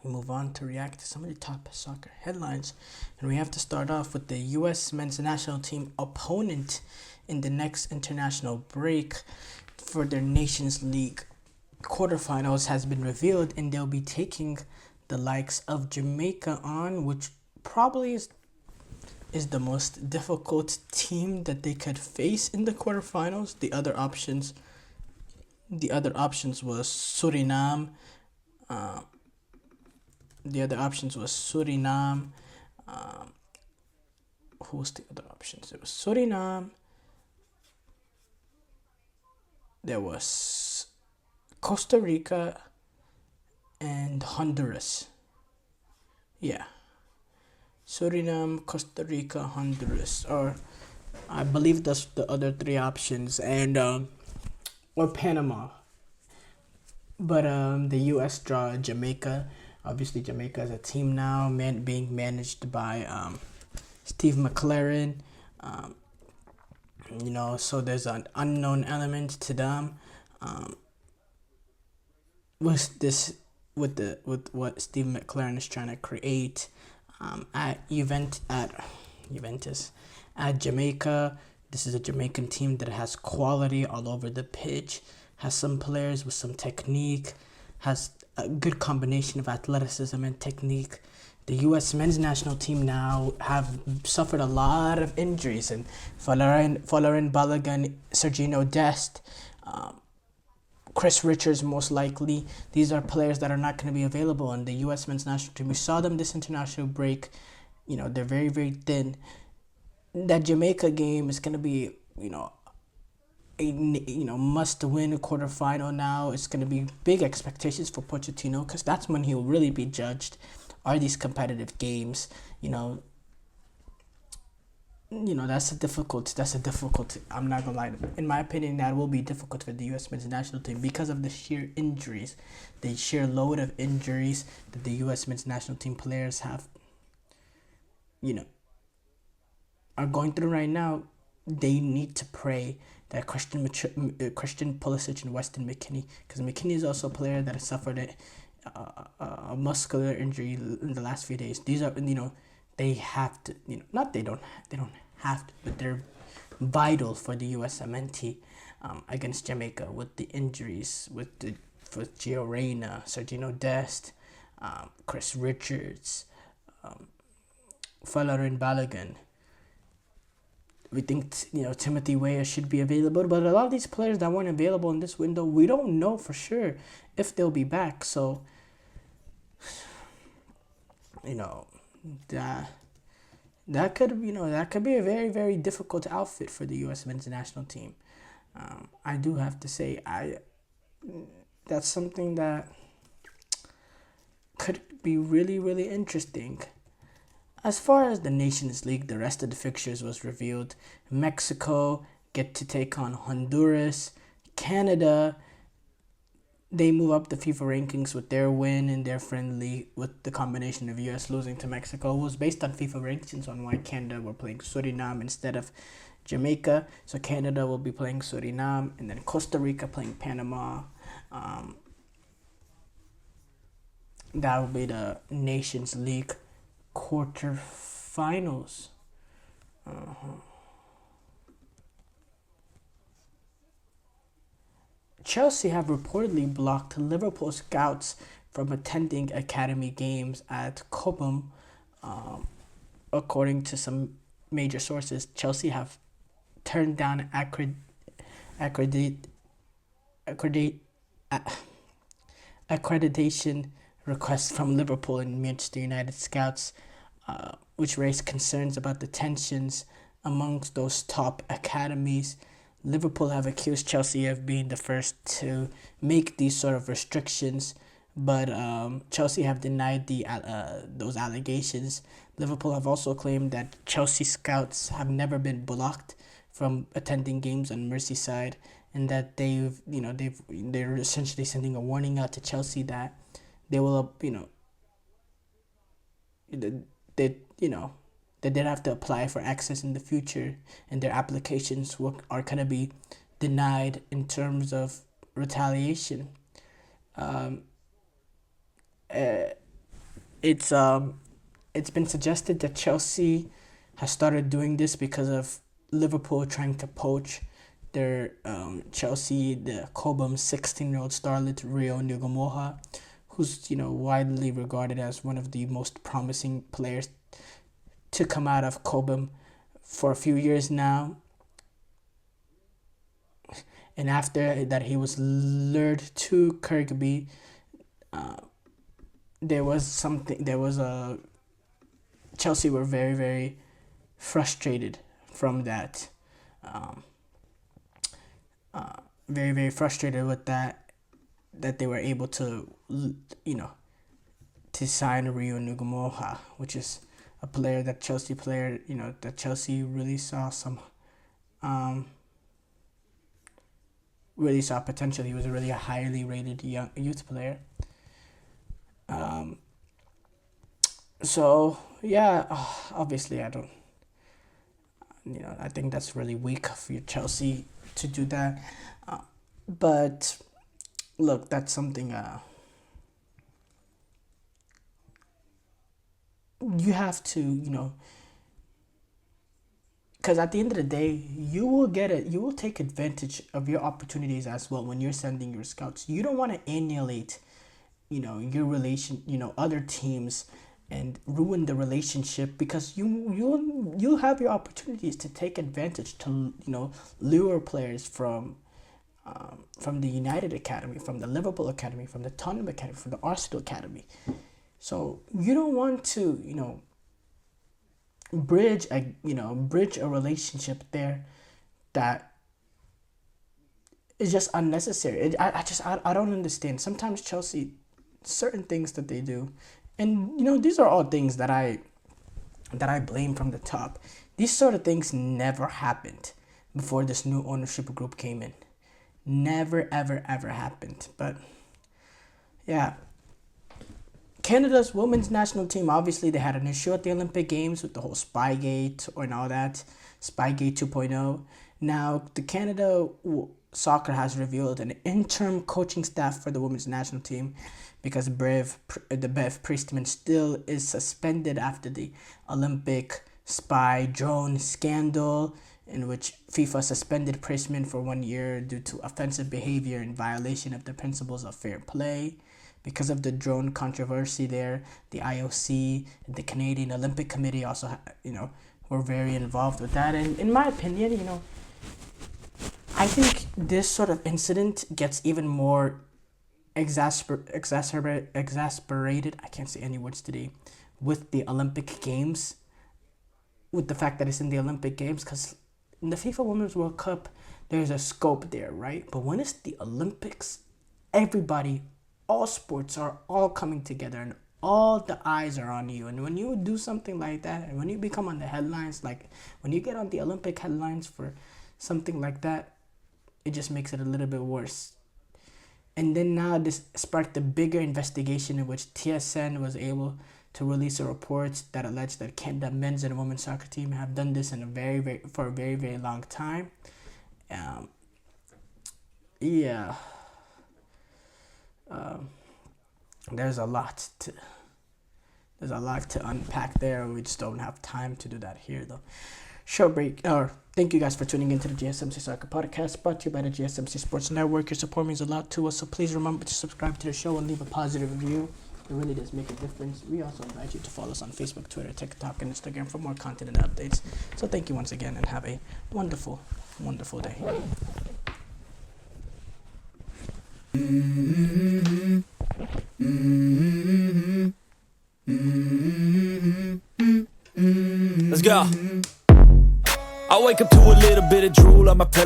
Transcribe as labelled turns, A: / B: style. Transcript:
A: we move on to react to some of the top soccer headlines. And we have to start off with the U.S. men's national team opponent in the next international break for their Nations League quarterfinals has been revealed, and they'll be taking the likes of Jamaica on, which probably is the most difficult team that they could face in the quarterfinals. The other options was Suriname. Uh, the other options was Suriname. Who was the other options? It was Suriname. There was Costa Rica and Honduras. Yeah, Suriname, Costa Rica, Honduras, or I believe that's the other three options, and or Panama. But the U.S. draw Jamaica. Obviously, Jamaica is a team now, being managed by Steve McLaren. Um, so there's an unknown element to them. Um, with this, with what Steve McLaren is trying to create at Juventus, at Jamaica. This is a Jamaican team that has quality all over the pitch, has some players with some technique, has a good combination of athleticism and technique. The U.S. men's national team now have suffered a lot of injuries, and Folarin Balogun, Sergino Dest, Chris Richards most likely. These are players that are not going to be available in the U.S. men's national team. We saw them this international break. They're very, very thin. That Jamaica game is going to be, a must-win quarterfinal now. It's going to be big expectations for Pochettino, because that's when he'll really be judged. Are these competitive games? That's a difficult. I'm not gonna lie. In my opinion, that will be difficult for the U.S. men's national team because of the sheer injuries, the sheer load of injuries that the U.S. men's national team players have. Are going through right now. They need to pray that Christian Pulisic and Weston McKennie, because McKennie is also a player that has suffered a muscular injury in the last few days. These are they have to not they don't have to, but they're vital for the USMNT against Jamaica with the injuries for Gio Reyna, Sergino Dest, Chris Richards, Folarin Balogun. We think Timothy Weah should be available, but a lot of these players that weren't available in this window, we don't know for sure if they'll be back. So that could be a very, very difficult outfit for the U.S. men's national team. I do have to say that's something that could be really, really interesting. As far as the Nations League, the rest of the fixtures was revealed. Mexico get to take on Honduras. Canada, they move up the FIFA rankings with their win in their friendly, with the combination of U.S. losing to Mexico. It was based on FIFA rankings on why Canada were playing Suriname instead of Jamaica. So Canada will be playing Suriname, and then Costa Rica playing Panama. That will be the Nations League quarterfinals. Chelsea have reportedly blocked Liverpool scouts from attending academy games at Cobham. According to some major sources, Chelsea have turned down accreditation requests from Liverpool and Manchester United scouts, which raised concerns about the tensions amongst those top academies. Liverpool have accused Chelsea of being the first to make these sort of restrictions, but Chelsea have denied those allegations. Liverpool have also claimed that Chelsea scouts have never been blocked from attending games on Merseyside, and that they're essentially sending a warning out to Chelsea that they will that they'd have to apply for access in the future, and their applications are going to be denied in terms of retaliation. It's it's been suggested that Chelsea has started doing this because of Liverpool trying to poach their Chelsea, the Cobham 16-year-old starlet Rio Nugamoha, who's widely regarded as one of the most promising players to come out of Cobham for a few years now. And after that, he was lured to Kirkby. There was a Chelsea were very, very frustrated from that. Very, very frustrated with that they were able to, to sign Rio Nugamoha, which is a player that Chelsea really saw really saw potential. He was a really highly rated young youth player. So yeah, obviously I think that's really weak for your Chelsea to do that. But look, that's something you have to, because at the end of the day, you will take advantage of your opportunities as well when you're sending your scouts. You don't want to annihilate, your other teams and ruin the relationship, because you'll have your opportunities to take advantage to lure players from the United Academy, from the Liverpool Academy, from the Tottenham Academy, from the Arsenal Academy. So you don't want to bridge a relationship there that is just unnecessary. I don't understand. Sometimes Chelsea, certain things that they do, and these are all things that I blame from the top. These sort of things never happened before this new ownership group came in. Never, ever, ever happened. But yeah, Canada's women's national team, obviously they had an issue at the Olympic Games with the whole Spygate and all that, Spygate 2.0. Now the Canada soccer has revealed an interim coaching staff for the women's national team, because the Bev Priestman still is suspended after the Olympic spy drone scandal, in which FIFA suspended Priestman for 1 year due to offensive behavior in violation of the principles of fair play. Because of the drone controversy there, the IOC, the Canadian Olympic Committee also, were very involved with that. And in my opinion, I think this sort of incident gets even more exasperated. I can't say any words today, with the Olympic Games, with the fact that it's in the Olympic Games, because in the FIFA Women's World Cup, there's a scope there, right? But when it's the Olympics, all sports are all coming together and all the eyes are on you. And when you do something like that, and when you become on the headlines, like when you get on the Olympic headlines for something like that, it just makes it a little bit worse. And then now this sparked a bigger investigation in which TSN was able to release a report that alleged that Canada men's and women's soccer team have done this for a very, very long time. There's a lot to unpack there. We just don't have time to do that here, though. Short break. Thank you guys for tuning into the GSMC Soccer Podcast, brought to you by the GSMC Sports Network. Your support means a lot to us, so please remember to subscribe to the show and leave a positive review. It really does make a difference. We also invite you to follow us on Facebook, Twitter, TikTok, and Instagram for more content and updates. So thank you once again, and have a wonderful, wonderful day.
B: Let's go. I wake up to a little bit of drool on my pillow.